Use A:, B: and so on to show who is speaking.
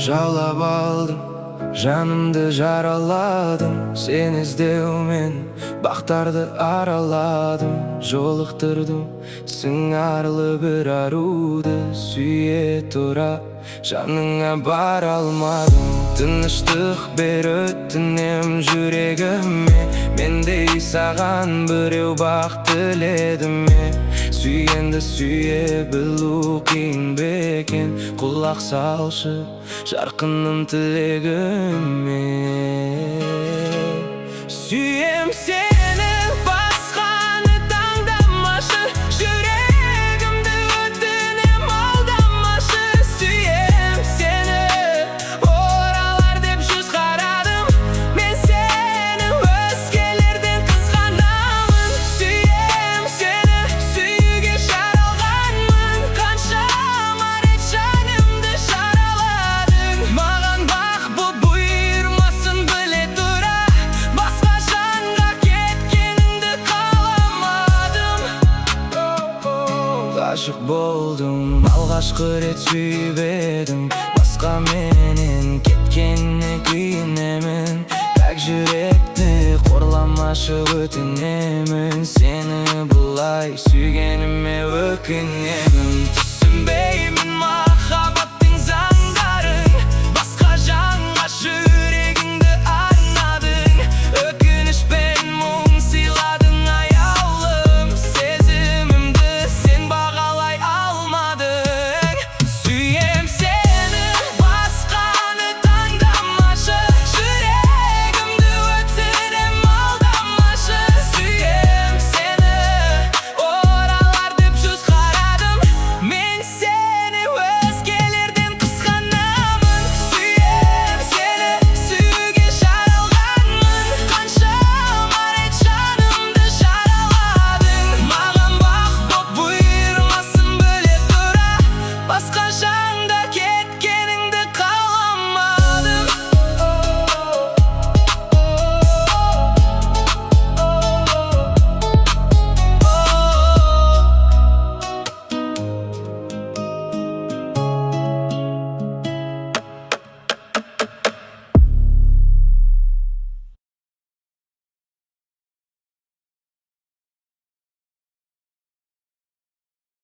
A: Жаулап алдым, жанымды жараладым. Сен іздеумен бақтарды араладым. Жолықтырдым сыңарлы бір аруды. Сүйе тұра жаныңа бара алмадым. Тыныштық бер өтінем жүрегіме. Мендей саған біреу бақ тіледім ме? Сүйгенді сүйе білу қиын бекен. Құлақ салшы жарқыным тілегіме. Сүйем сені, басқаны таңдамашы. Жүрегімді өтінем алдамашы. Сүйем сені, оралар деп жүз қарадым. Мен сені өзгелерден қызғанамын. Сүйем сені, сүюге жаралғанмын. Қаншама рет жанымды жараладың. Маған бақ бұл бұйырмасын біле тұра. Басқа жанға кеткеніңді қаламадым. Ғашық болдым, алғашқы рет сүйіп едім. Басқа менен кеткеніне күйінемін. Пәк жүректі қорламашы өтінемін. Сені бұлай сүйгеніме өкінемін.